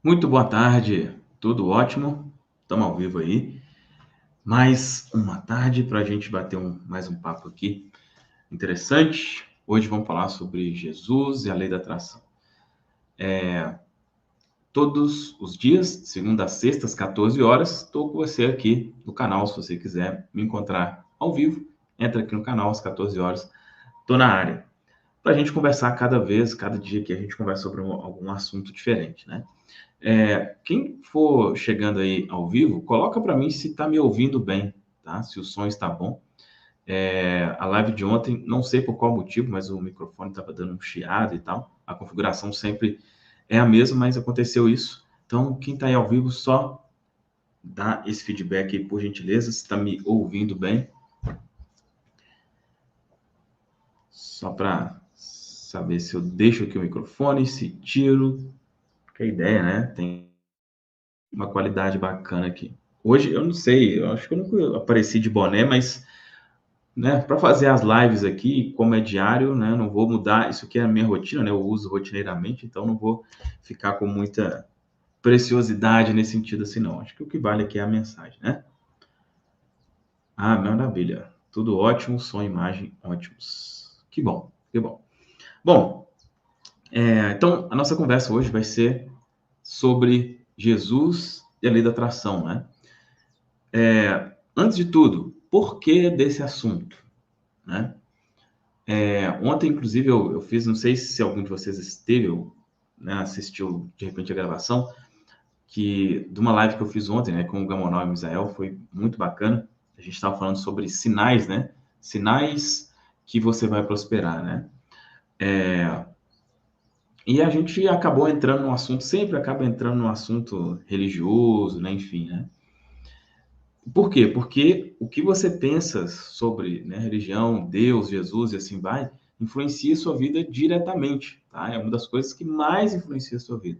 Muito boa tarde, tudo ótimo? Estamos ao vivo aí. Mais uma tarde para a gente bater mais um papo aqui interessante. Hoje vamos falar sobre Jesus e a lei da atração. Todos os dias, de segunda a sexta, às 14 horas, estou com você aqui no canal. Se você quiser me encontrar ao vivo, entra aqui no canal às 14 horas. Estou na área. Para a gente conversar cada dia que a gente conversa sobre algum assunto diferente, né? Quem for chegando aí ao vivo, coloca para mim se está me ouvindo bem, tá? Se o som está bom. A live de ontem, não sei por qual motivo, mas o microfone estava dando um chiado e tal. A configuração sempre é a mesma, mas aconteceu isso. Então, quem está aí ao vivo, só dá esse feedback aí, por gentileza, se está me ouvindo bem. Só para saber se eu deixo aqui o microfone, se tiro. Que ideia, né? Tem uma qualidade bacana aqui. Hoje eu não sei, eu acho que eu nunca apareci de boné, mas, né, para fazer as lives aqui, como é diário, né, não vou mudar, isso aqui é a minha rotina, né, eu uso rotineiramente, então não vou ficar com muita preciosidade nesse sentido assim não. Acho que o que vale aqui é a mensagem, né? Ah, maravilha. Tudo ótimo, som e imagem ótimos. Que bom, que bom. Bom, então a nossa conversa hoje vai ser sobre Jesus e a lei da atração, né? Antes de tudo, por que desse assunto, né? Ontem, inclusive, eu fiz, não sei se algum de vocês esteve, né, assistiu de repente a gravação, de uma live que eu fiz ontem, né, com o Gamonal e o Misael, foi muito bacana. A gente estava falando sobre sinais, né? Sinais que você vai prosperar, né? E a gente acabou entrando no assunto, sempre acaba entrando no assunto religioso, né? Enfim, né? Por quê? Porque o que você pensa sobre, né, religião, Deus, Jesus e assim vai, influencia a sua vida diretamente, tá? É uma das coisas que mais influencia a sua vida.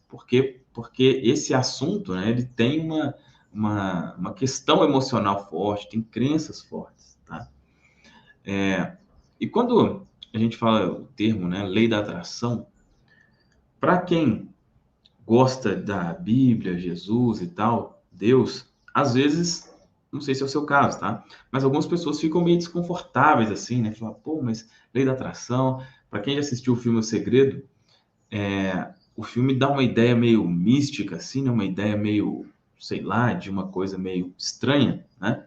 Por quê? Porque esse assunto, né, ele tem uma questão emocional forte, tem crenças fortes, tá? E quando a gente fala o termo, né, lei da atração, para quem gosta da Bíblia, Jesus e tal, Deus, às vezes, não sei se é o seu caso, tá? Mas algumas pessoas ficam meio desconfortáveis assim, né? Falam, pô, mas lei da atração. Para quem já assistiu o filme O Segredo, o filme dá uma ideia meio mística, assim, né? Uma ideia meio, sei lá, de uma coisa meio estranha, né?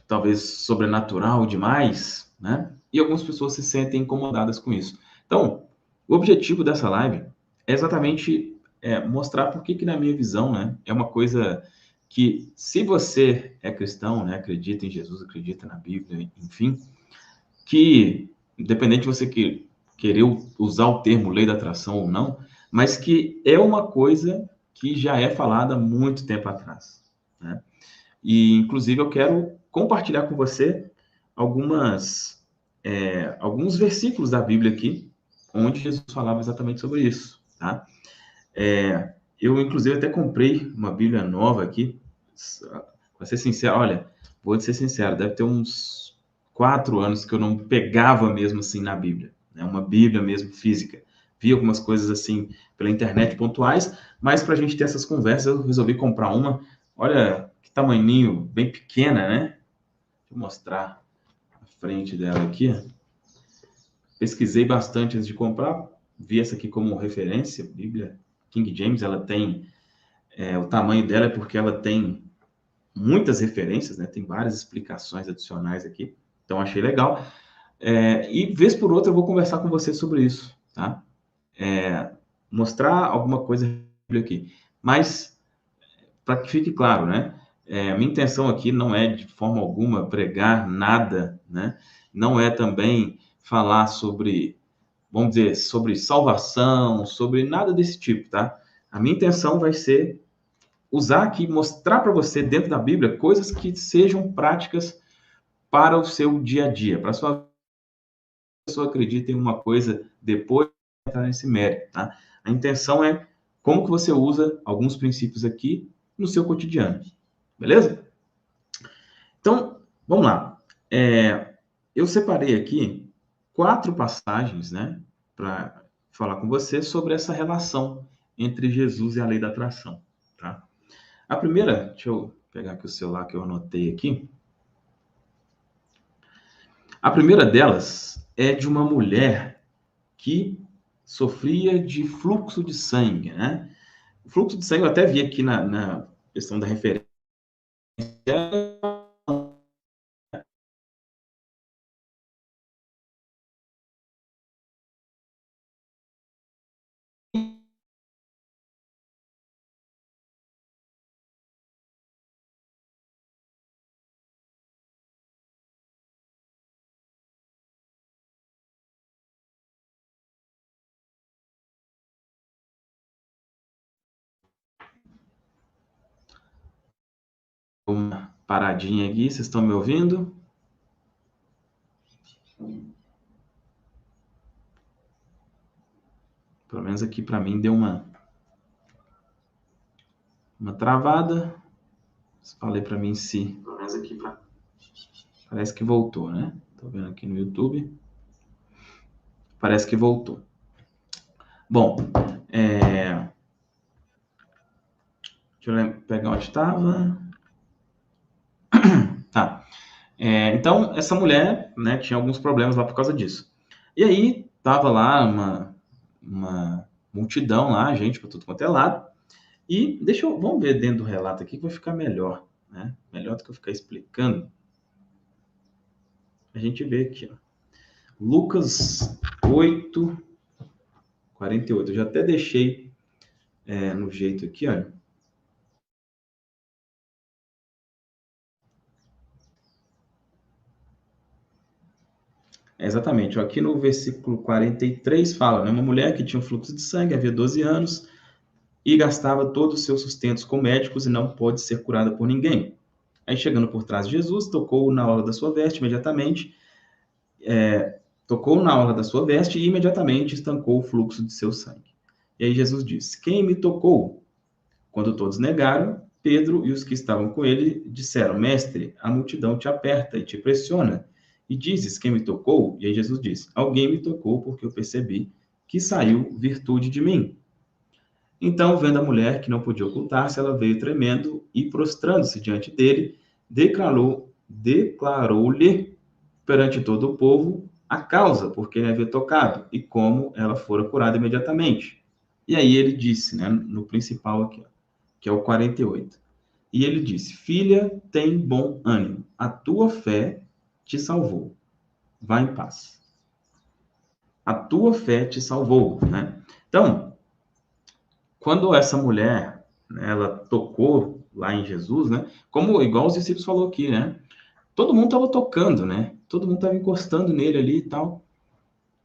Talvez sobrenatural demais, né? E algumas pessoas se sentem incomodadas com isso. Então, o objetivo dessa live é exatamente mostrar por que, na minha visão, né, é uma coisa que, se você é cristão, né, acredita em Jesus, acredita na Bíblia, enfim, que, independente de você querer usar o termo lei da atração ou não, mas que é uma coisa que já é falada há muito tempo atrás, né? E, inclusive, eu quero compartilhar com você alguns versículos da Bíblia aqui, onde Jesus falava exatamente sobre isso, tá? Eu, inclusive, até comprei uma Bíblia nova aqui. Para ser sincero, olha, vou ser sincero, deve ter uns 4 anos que eu não pegava mesmo assim na Bíblia, né? Uma Bíblia mesmo física. Vi algumas coisas assim pela internet pontuais, mas para a gente ter essas conversas, eu resolvi comprar uma. Olha que tamaninho, bem pequena, né? Deixa eu mostrar a frente dela aqui. Pesquisei bastante antes de comprar, vi essa aqui como referência, Bíblia King James, ela tem, o tamanho dela é porque ela tem muitas referências, né? Tem várias explicações adicionais aqui, então achei legal. E vez por outra eu vou conversar com você sobre isso, tá? Mostrar alguma coisa aqui. Mas, para que fique claro, né? Minha intenção aqui não é de forma alguma pregar nada, né? Não é também falar sobre, vamos dizer, sobre salvação, sobre nada desse tipo, tá? A minha intenção vai ser usar aqui, mostrar para você dentro da Bíblia coisas que sejam práticas para o seu dia a dia, para a sua pessoa acredita em uma coisa depois de entrar nesse mérito, tá? A intenção é como que você usa alguns princípios aqui no seu cotidiano, beleza? Então, vamos lá. Eu separei aqui 4 passagens, né, para falar com você sobre essa relação entre Jesus e a lei da atração, tá? A primeira, deixa eu pegar aqui o celular que eu anotei aqui. A primeira delas é de uma mulher que sofria de fluxo de sangue, né? O fluxo de sangue, eu até vi aqui na questão da referência, uma paradinha aqui, vocês estão me ouvindo? Pelo menos aqui para mim deu uma travada. Falei para mim se... Pelo menos aqui parece que voltou, né? Tô vendo aqui no YouTube. Parece que voltou. Bom, deixa eu pegar onde estava. Tá. Então, essa mulher, né, tinha alguns problemas lá por causa disso. E aí, tava lá uma multidão lá, gente para tudo quanto é lado. E vamos ver dentro do relato aqui que vai ficar melhor, né? Melhor do que eu ficar explicando. A gente vê aqui, ó. Lucas 8, 48. Eu já até deixei no jeito aqui, olha. Exatamente. Ó, aqui no versículo 43 fala, né? Uma mulher que tinha um fluxo de sangue, havia 12 anos, e gastava todo o seu sustento com médicos e não pôde ser curada por ninguém. Aí, chegando por trás de Jesus, tocou na orla da sua veste imediatamente, e imediatamente estancou o fluxo de seu sangue. E aí Jesus disse, quem me tocou? Quando todos negaram, Pedro e os que estavam com ele disseram, mestre, a multidão te aperta e te pressiona, e dizes, quem me tocou? E aí Jesus disse, alguém me tocou porque eu percebi que saiu virtude de mim. Então, vendo a mulher que não podia ocultar-se, ela veio tremendo e, prostrando-se diante dele, declarou-lhe perante todo o povo a causa por que ele havia tocado e como ela fora curada imediatamente. E aí ele disse, né, no principal aqui, que é o 48. E ele disse, filha, tem bom ânimo, a tua fé te salvou. Vá em paz. A tua fé te salvou, né? Então, quando essa mulher, né, ela tocou lá em Jesus, né? Como igual os discípulos falou aqui, né? Todo mundo estava tocando, né? Todo mundo estava encostando nele ali e tal.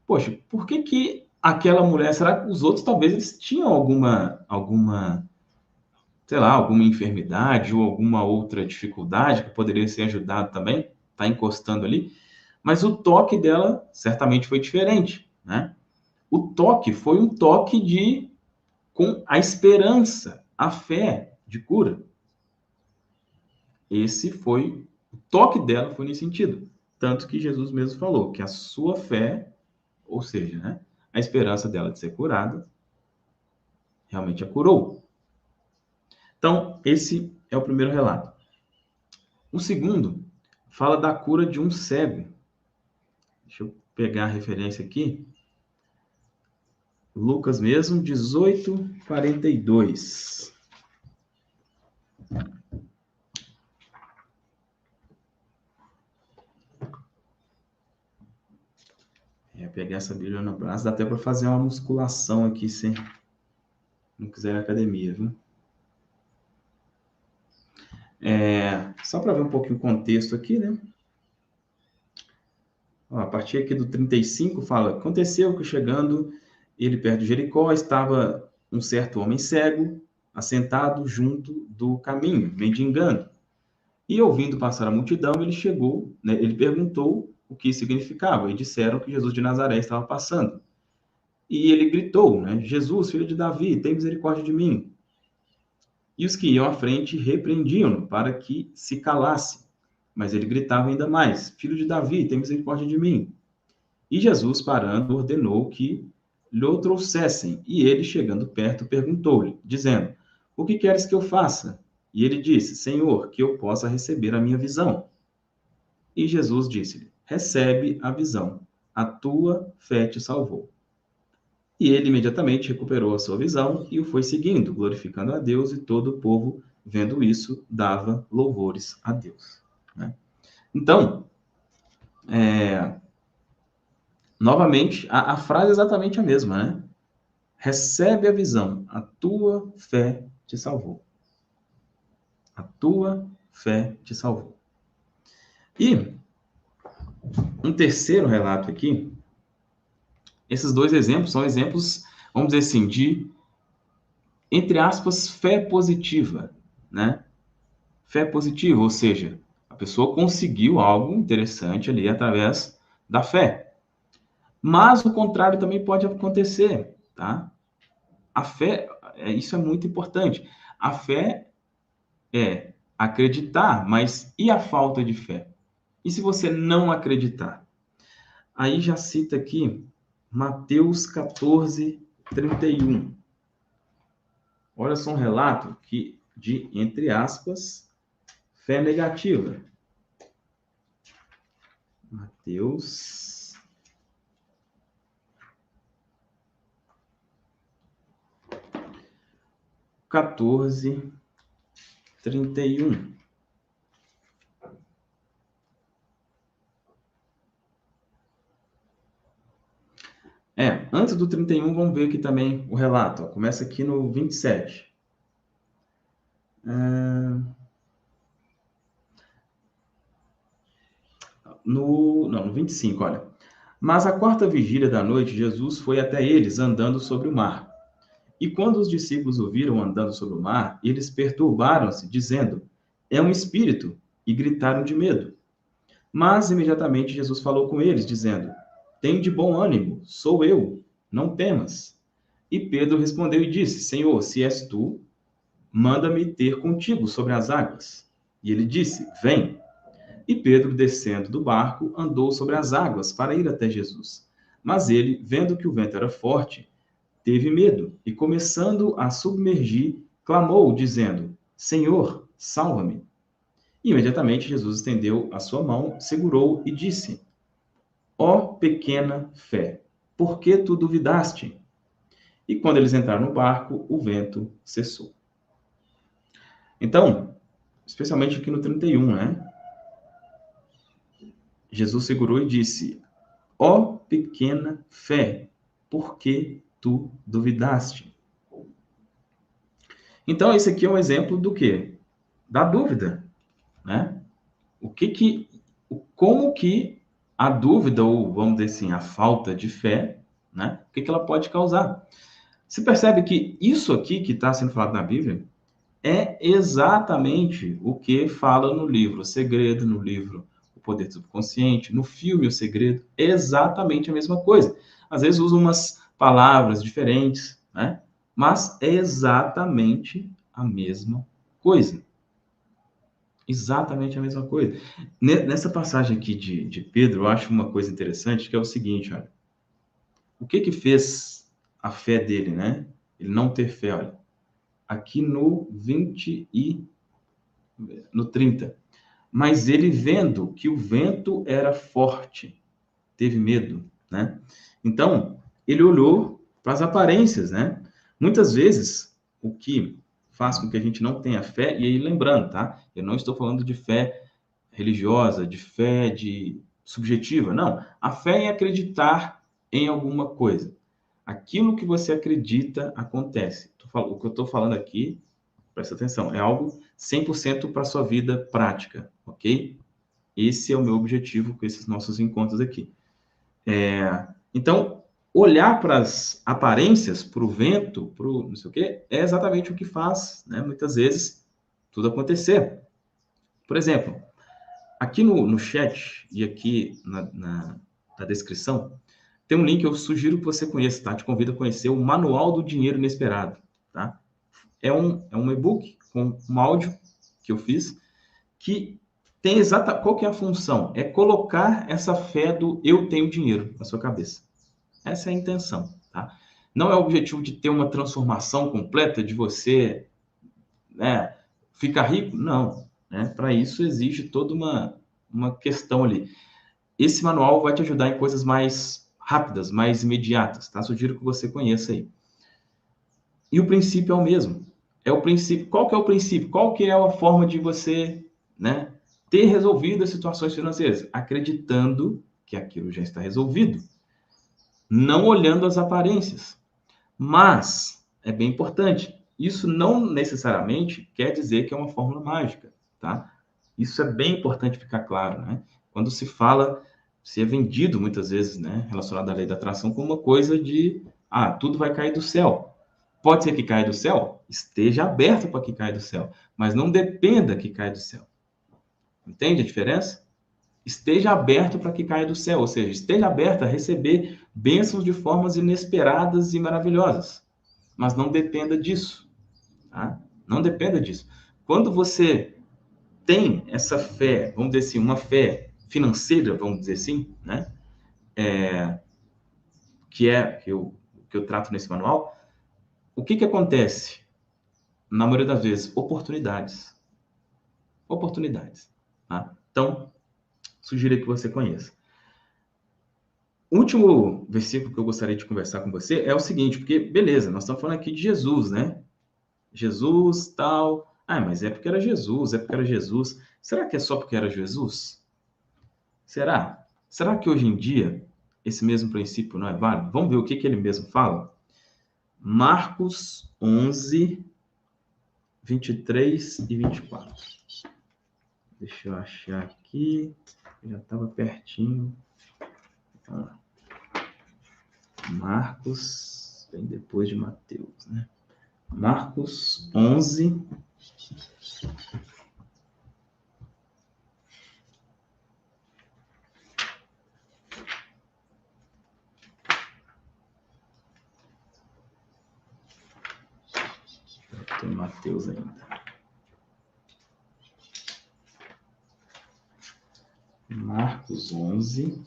Poxa, por que que aquela mulher, será que os outros talvez eles tinham alguma, sei lá, alguma enfermidade ou alguma outra dificuldade que poderia ser ajudado também? Tá encostando ali? Mas o toque dela certamente foi diferente, né? O toque foi um toque com a esperança, a fé de cura. O toque dela foi nesse sentido. Tanto que Jesus mesmo falou que a sua fé, ou seja, né, a esperança dela de ser curada, realmente a curou. Então, esse é o primeiro relato. O segundo fala da cura de um cego. Deixa eu pegar a referência aqui. Lucas mesmo, 18, 42. Pegar essa Bíblia no braço, dá até para fazer uma musculação aqui, se não quiser ir na academia, viu? Só para ver um pouquinho o contexto aqui, né? Ó, a partir aqui do 35 fala, aconteceu que chegando ele perto de Jericó, estava um certo homem cego, assentado junto do caminho, mendigando. E ouvindo passar a multidão, ele chegou, né, ele perguntou o que significava, e disseram que Jesus de Nazaré estava passando. E ele gritou, né, Jesus, filho de Davi, tem misericórdia de mim. E os que iam à frente repreendiam-no para que se calasse. Mas ele gritava ainda mais, filho de Davi, tem misericórdia de mim. E Jesus, parando, ordenou que lhe trouxessem. E ele, chegando perto, perguntou-lhe, dizendo, o que queres que eu faça? E ele disse, Senhor, que eu possa receber a minha visão. E Jesus disse-lhe, recebe a visão, a tua fé te salvou. E ele imediatamente recuperou a sua visão e o foi seguindo, glorificando a Deus, e todo o povo, vendo isso, dava louvores a Deus. Né? Então, novamente, a frase é exatamente a mesma, né? Recebe a visão, a tua fé te salvou. A tua fé te salvou. E um terceiro relato aqui, esses dois exemplos são exemplos, vamos dizer assim, de, entre aspas, fé positiva, né? Fé positiva, ou seja, a pessoa conseguiu algo interessante ali através da fé. Mas o contrário também pode acontecer, tá? A fé, isso é muito importante. A fé é acreditar, mas e a falta de fé? E se você não acreditar? Aí já cita aqui Mateus 14, 31. Olha só um relato de, entre aspas, fé negativa. Mateus 14, 31. Antes do 31, vamos ver aqui também o relato. Ó. Começa aqui no 27. No 25, olha. Mas à quarta vigília da noite, Jesus foi até eles, andando sobre o mar. E quando os discípulos o viram andando sobre o mar, eles perturbaram-se, dizendo, é um espírito, e gritaram de medo. Mas imediatamente Jesus falou com eles, dizendo, tem de bom ânimo, sou eu, não temas. E Pedro respondeu e disse, Senhor, se és tu, manda-me ter contigo sobre as águas. E ele disse, vem. E Pedro, descendo do barco, andou sobre as águas para ir até Jesus. Mas ele, vendo que o vento era forte, teve medo e, começando a submergir, clamou, dizendo, Senhor, salva-me. E imediatamente Jesus estendeu a sua mão, segurou e disse, ó pequena fé, por que tu duvidaste? E quando eles entraram no barco, o vento cessou. Então, especialmente aqui no 31, né? Jesus segurou e disse, ó pequena fé, por que tu duvidaste? Então, esse aqui é um exemplo do quê? Da dúvida, né? Como que a dúvida, ou vamos dizer assim, a falta de fé, né? O que ela pode causar? Você percebe que isso aqui que está sendo falado na Bíblia é exatamente o que fala no livro O Segredo, no livro O Poder do Subconsciente, no filme O Segredo, é exatamente a mesma coisa. Às vezes usam umas palavras diferentes, né? Mas é exatamente a mesma coisa. Exatamente a mesma coisa. Nessa passagem aqui de Pedro, eu acho uma coisa interessante, que é o seguinte, olha. O que fez a fé dele, né? Ele não ter fé, olha. Aqui no 30. Mas ele, vendo que o vento era forte, teve medo, né? Então, ele olhou para as aparências, né? Muitas vezes, o que faz com que a gente não tenha fé, e aí lembrando, tá? Eu não estou falando de fé religiosa, de fé subjetiva, não. A fé é acreditar em alguma coisa. Aquilo que você acredita acontece. O que eu estou falando aqui, presta atenção, é algo 100% para a sua vida prática, ok? Esse é o meu objetivo com esses nossos encontros aqui. Então, olhar para as aparências, para o vento, para o não sei o quê, é exatamente o que faz, né, muitas vezes, tudo acontecer. Por exemplo, aqui no chat e aqui na descrição, tem um link que eu sugiro que você conheça, tá? Te convido a conhecer o Manual do Dinheiro Inesperado, tá? É um e-book com um áudio que eu fiz, que tem qual que é a função? É colocar essa fé do eu tenho dinheiro na sua cabeça. Essa é a intenção, tá? Não é o objetivo de ter uma transformação completa, de você, né, ficar rico. Não. Né? Para isso exige toda uma questão ali. Esse manual vai te ajudar em coisas mais rápidas, mais imediatas, tá? Sugiro que você conheça aí. E o princípio é o mesmo. É o princípio. Qual que é o princípio? Qual que é a forma de você, né, ter resolvido as situações financeiras? Acreditando que aquilo já está resolvido. Não olhando as aparências. Mas, é bem importante, isso não necessariamente quer dizer que é uma fórmula mágica, tá? Isso é bem importante ficar claro, né? Quando se fala, se é vendido muitas vezes, né, relacionado à lei da atração, como uma coisa de, tudo vai cair do céu. Pode ser que caia do céu? Esteja aberto para que caia do céu, mas não dependa que caia do céu. Entende a diferença? Esteja aberto para que caia do céu, ou seja, esteja aberto a receber bênçãos de formas inesperadas e maravilhosas. Mas não dependa disso, tá? Não dependa disso. Quando você tem essa fé, vamos dizer assim, uma fé financeira, vamos dizer assim, né? Que eu trato nesse manual, o que acontece? Na maioria das vezes, oportunidades. Oportunidades, tá? Então, sugiro que você conheça. O último versículo que eu gostaria de conversar com você é o seguinte, porque, beleza, nós estamos falando aqui de Jesus, né? Jesus, tal. Mas é porque era Jesus, é porque era Jesus. Será que é só porque era Jesus? Será? Será que hoje em dia esse mesmo princípio não é válido? Vamos ver o que ele mesmo fala? Marcos 11, 23 e 24. Deixa eu achar aqui. Já estava pertinho. Vamos lá. Marcos, vem depois de Mateus, né? Marcos 11, 23. Tem Mateus ainda. Marcos 11,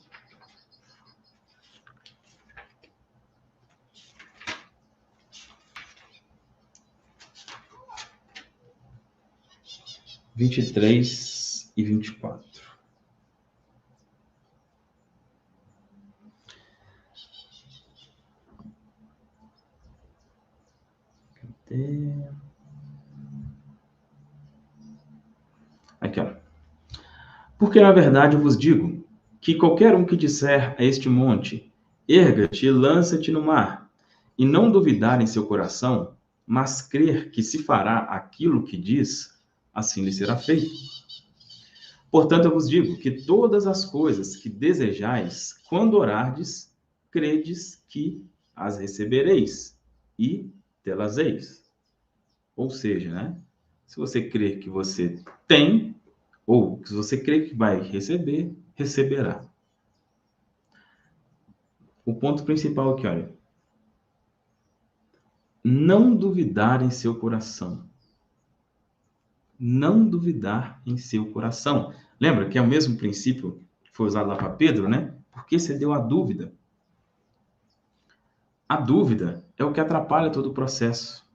23 e 24. Cadê? Aqui, ó. Porque, na verdade, eu vos digo que qualquer um que disser a este monte, erga-te e lança-te no mar, e não duvidar em seu coração, mas crer que se fará aquilo que diz, assim lhe será feito. Portanto, eu vos digo que todas as coisas que desejais, quando orardes, credes que as recebereis e tê-las-eis. Ou seja, né? Se você crer que você tem, ou se você crer que vai receber, receberá. O ponto principal aqui, olha. Não duvidar em seu coração. Não duvidar em seu coração. Lembra que é o mesmo princípio que foi usado lá para Pedro, né? Porque você deu a dúvida. A dúvida é o que atrapalha todo o processo,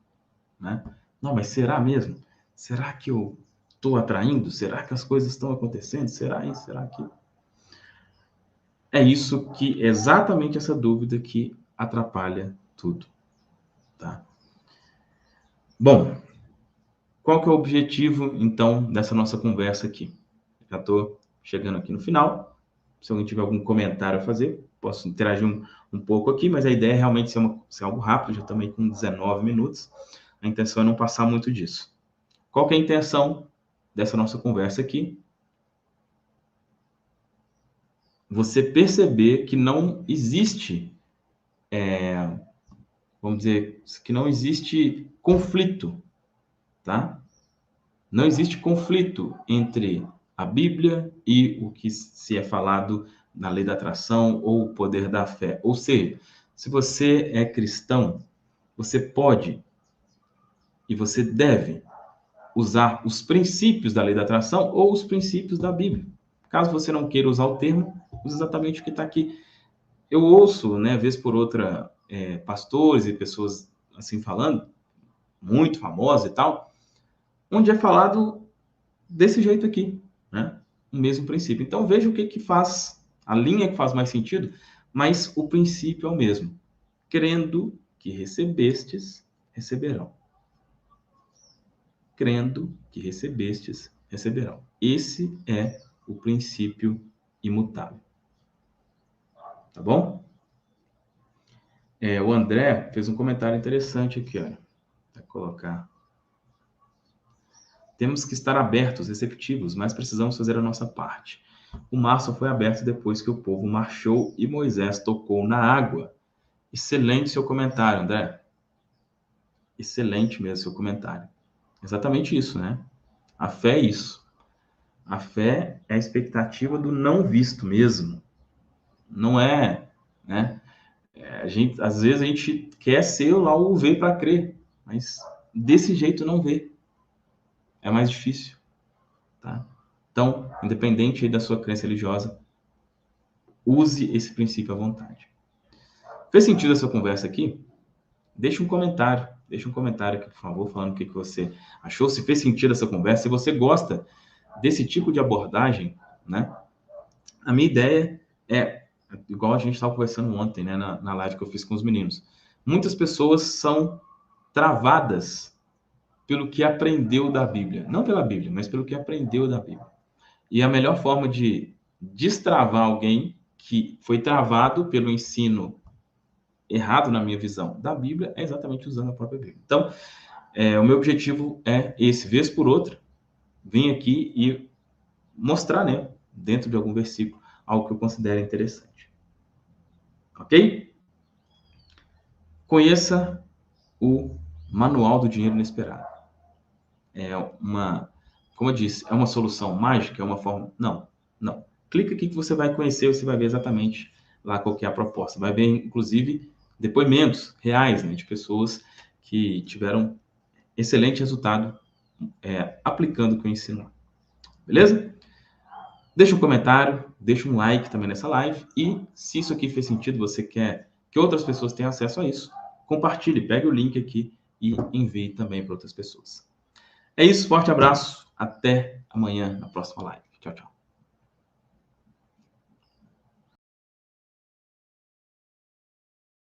né? Não, mas será mesmo? Será que eu estou atraindo? Será que as coisas estão acontecendo? Será isso? Será aquilo? É isso que, exatamente essa dúvida que atrapalha tudo, tá? Bom, qual que é o objetivo, então, dessa nossa conversa aqui? Já estou chegando aqui no final. Se alguém tiver algum comentário a fazer, posso interagir um pouco aqui, mas a ideia é realmente ser algo rápido, já também com 19 minutos. A intenção é não passar muito disso. Qual que é a intenção dessa nossa conversa aqui? Você perceber que não existe, vamos dizer, que não existe conflito, tá? Não existe conflito entre a Bíblia e o que se é falado na lei da atração ou o poder da fé. Ou seja, se você é cristão, você pode e você deve usar os princípios da lei da atração ou os princípios da Bíblia. Caso você não queira usar o termo, use exatamente o que está aqui. Eu ouço, né, vez por outra, pastores e pessoas assim falando, muito famosas e tal, onde é falado desse jeito aqui, né? O mesmo princípio. Então veja o que faz, a linha que faz mais sentido, mas o princípio é o mesmo. Crendo que recebestes, receberão. Crendo que recebestes, receberão. Esse é o princípio imutável. Tá bom? O André fez um comentário interessante aqui, olha. Vou colocar. Temos que estar abertos, receptivos, mas precisamos fazer a nossa parte. O mar só foi aberto depois que o povo marchou e Moisés tocou na água. Excelente seu comentário, André. Excelente mesmo seu comentário. Exatamente isso, né? A fé é isso. A fé é a expectativa do não visto mesmo. Não é, né? Às vezes a gente quer ser lá o ver para crer, mas desse jeito não vê. É mais difícil, tá? Então, independente aí da sua crença religiosa, use esse princípio à vontade. Fez sentido essa conversa aqui? Deixa um comentário aqui, por favor, falando o que você achou, se fez sentido essa conversa, se você gosta desse tipo de abordagem, né? A minha ideia é, igual a gente estava conversando ontem, né, na live que eu fiz com os meninos, muitas pessoas são travadas pelo que aprendeu da Bíblia. Não pela Bíblia, mas pelo que aprendeu da Bíblia. E a melhor forma de destravar alguém que foi travado pelo ensino errado, na minha visão, da Bíblia, é exatamente usando a própria Bíblia. Então, o meu objetivo é esse, vez por outra, vim aqui e mostrar, né, dentro de algum versículo, algo que eu considero interessante. Ok? Conheça o Manual do Dinheiro Inesperado. Como eu disse, é uma solução mágica, é uma forma... Não. Clica aqui que você vai conhecer, você vai ver exatamente lá qual que é a proposta. Vai ver, inclusive, depoimentos reais, né, de pessoas que tiveram excelente resultado aplicando o que eu ensino. Beleza? Deixa um comentário, deixa um like também nessa live e se isso aqui fez sentido, você quer que outras pessoas tenham acesso a isso, compartilhe, pegue o link aqui e envie também para outras pessoas. É isso, forte abraço, até amanhã na próxima live. Tchau, tchau.